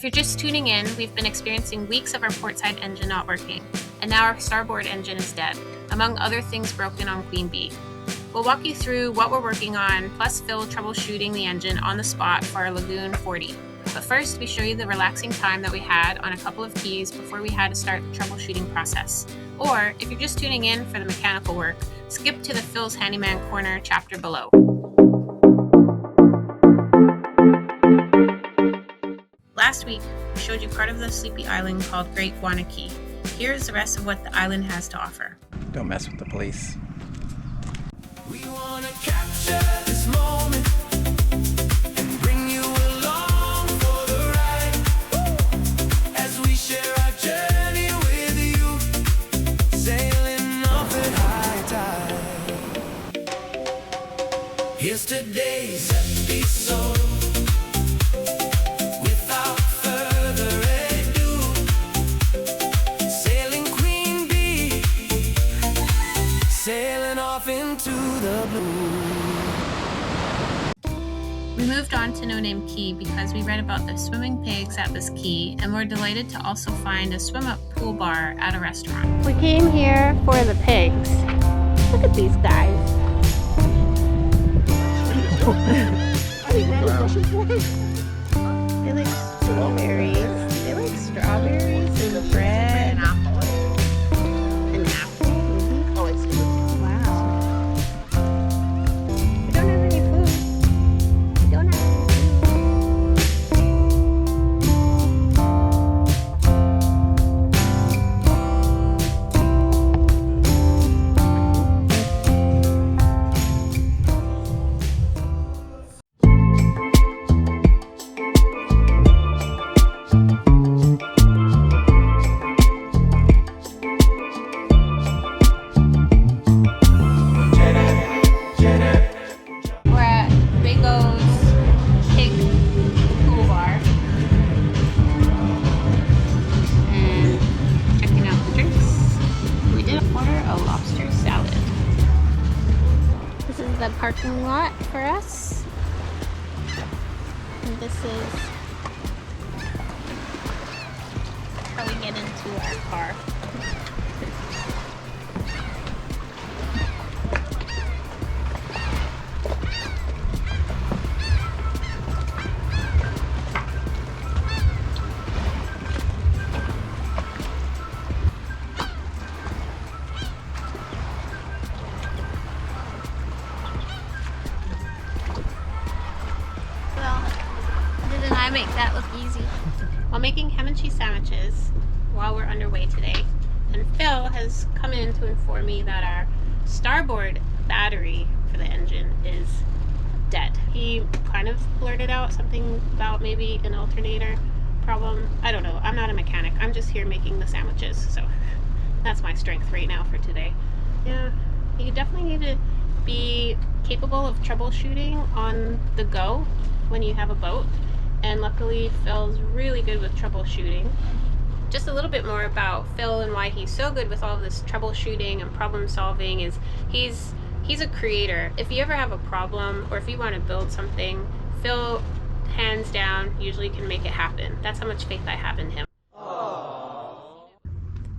If you're just tuning in, we've been experiencing weeks of our portside engine not working, and now our starboard engine is dead, among other things broken on Queen Bee. We'll walk you through what we're working on, plus Phil troubleshooting the engine on the spot for our Lagoon 40. But first, we show you the relaxing time that we had on a couple of keys before we had to start the troubleshooting process. Or, if you're just tuning in for the mechanical work, skip to the Phil's Handyman Corner chapter below. Last week, we showed you part of the sleepy island called Great Guana Key. Here's the rest of what the island has to offer. Don't mess with the police. We wanna capture this moment and bring you along for the ride as we share our journey with you, sailing off at high tide. Here's today's episode. Without further ado, sailing Queen Bee, sailing off into the blue. We moved on to No Name Cay because we read about the swimming pigs at this key, and we're delighted to also find a swim-up pool bar at a restaurant. We came here for the pigs. Look at these guys. They like strawberries. They like strawberries and bread. An apple. An apple? Mm-hmm. Oh, excuse me. Wow. We don't have any food. We don't have any the parking lot for us, and this is how we get into our car. Didn't I make that look easy? While making ham and cheese sandwiches while we're underway today, and Phil has come in to inform me that our starboard battery for the engine is dead. He kind of blurted out something about maybe an alternator problem. I don't know. I'm not a mechanic. I'm just here making the sandwiches, so that's my strength right now for today. Yeah, you definitely need to be capable of troubleshooting on the go when you have a boat, and luckily Phil's really good with troubleshooting. Just a little bit more about Phil and why he's so good with all of this troubleshooting and problem solving is he's a creator. If you ever have a problem or if you want to build something, Phil hands down usually can make it happen. That's how much faith I have in him. Aww.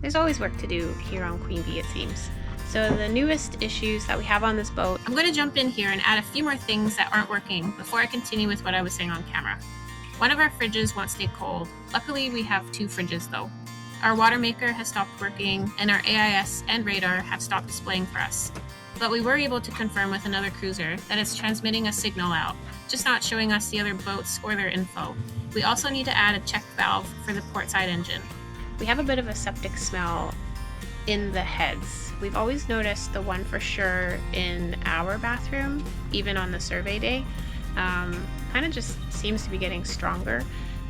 There's always work to do here on Queen Bee, it seems. So the newest issues that we have on this boat, I'm going to jump in here and add a few more things that aren't working before I continue with what I was saying on camera. One of our fridges won't stay cold. Luckily, we have two fridges though. Our water maker has stopped working, and our AIS and radar have stopped displaying for us. But we were able to confirm with another cruiser that it's transmitting a signal out, just not showing us the other boats or their info. We also need to add a check valve for the portside engine. We have a bit of a septic smell in the heads. We've always noticed the one for sure in our bathroom, even on the survey day. Kind of just seems to be getting stronger.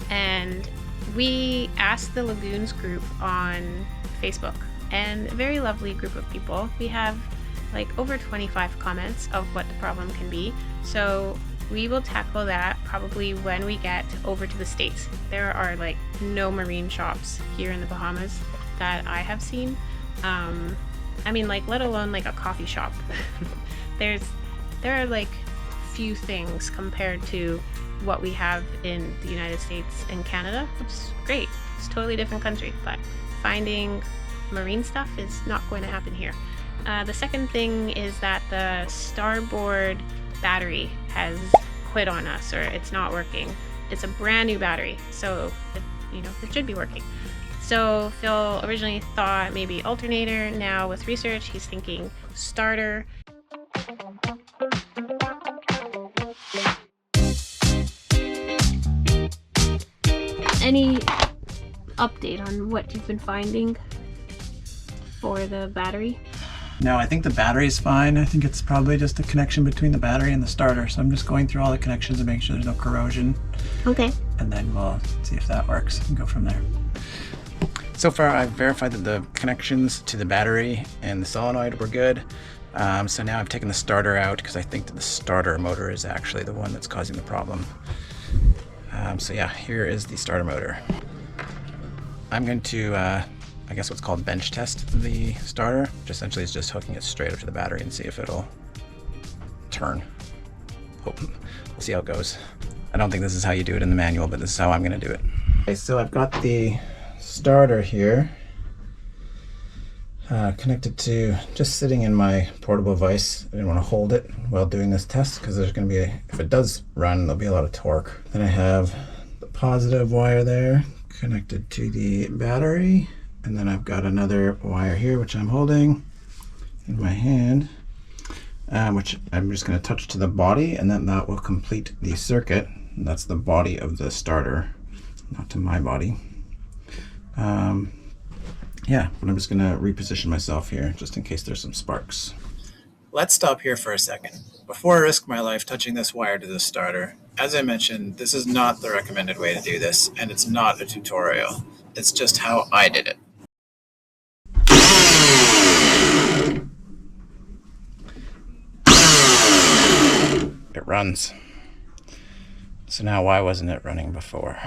And we asked the Lagoons group on Facebook, and a very lovely group of people. We have like over 25 comments of what the problem can be. So we will tackle that probably when we get over to the States. There are like no marine shops here in the Bahamas that I have seen. I mean, like, let alone like a coffee shop. There are like few things compared to what we have in the United States and Canada, which is great. It's a totally different country, but finding marine stuff is not going to happen here. The second thing is that the Starboard battery has quit on us, or it's not working. It's a brand new battery, so it should be working. So Phil originally thought maybe alternator. Now with research, he's thinking starter. Any update on what you've been finding for the battery? No, I think the battery is fine. I think it's probably just a connection between the battery and the starter. So I'm just going through all the connections and making sure there's no corrosion. Okay. And then we'll see if that works and go from there. So far, I've verified that the connections to the battery and the solenoid were good. So now I've taken the starter out because I think that the starter motor is actually the one that's causing the problem. So yeah, here is the starter motor. I'm going to, I guess what's called bench test the starter, which essentially is just hooking it straight up to the battery and see if it'll turn. We'll see how it goes. I don't think this is how you do it in the manual, but this is how I'm going to do it. Okay, so I've got the starter here connected to, just sitting in my portable vise. I didn't want to hold it while doing this test because there's going to be, if it does run, there'll be a lot of torque. Then I have the positive wire there connected to the battery, and then I've got another wire here which I'm holding in my hand, which I'm just going to touch to the body, and then that will complete the circuit. And that's the body of the starter, not to my body. Yeah, but I'm just going to reposition myself here just in case there's some sparks. Let's stop here for a second. Before I risk my life touching this wire to the starter, as I mentioned, this is not the recommended way to do this, and it's not a tutorial. It's just how I did it. It runs. So now why wasn't it running before?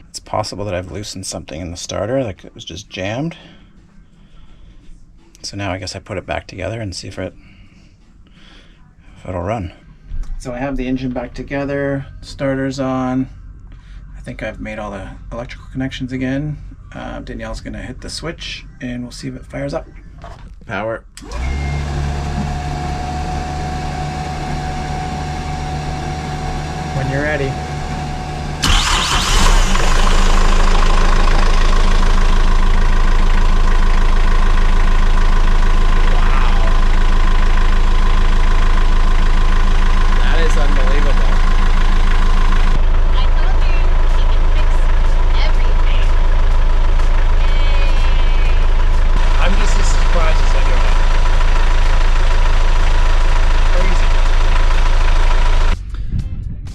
It's possible that I've loosened something in the starter, like it was just jammed. So now I guess I put it back together and see if it'll run. So I have the engine back together, starter's on. I think I've made all the electrical connections again. Danielle's gonna hit the switch and we'll see if it fires up. Power. When you're ready.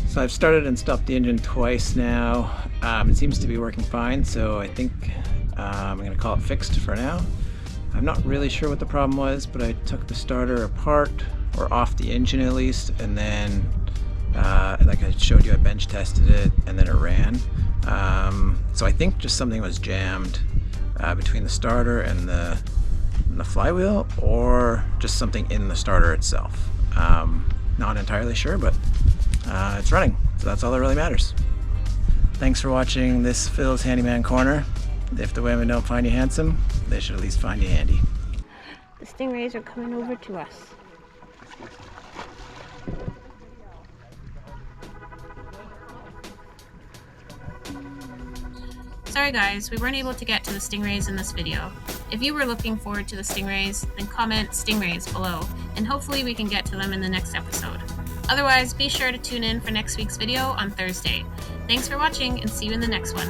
So I've started and stopped the engine twice now. It seems to be working fine, so I think I'm going to call it fixed for now. I'm not really sure what the problem was, but I took the starter apart, or off the engine at least, and then like I showed you, I bench tested it and then it ran. So I think just something was jammed between the starter and the flywheel, or just something in the starter itself. Not entirely sure, but it's running, so that's all that really matters. Thanks for watching this Phil's Handyman Corner. If the women don't find you handsome, they should at least find you handy. The Stingrays are coming over to us. Sorry guys, we weren't able to get to the Stingrays in this video. If you were looking forward to the Stingrays, then comment Stingrays below, and hopefully we can get to them in the next episode. Otherwise, be sure to tune in for next week's video on Thursday. Thanks for watching, and see you in the next one.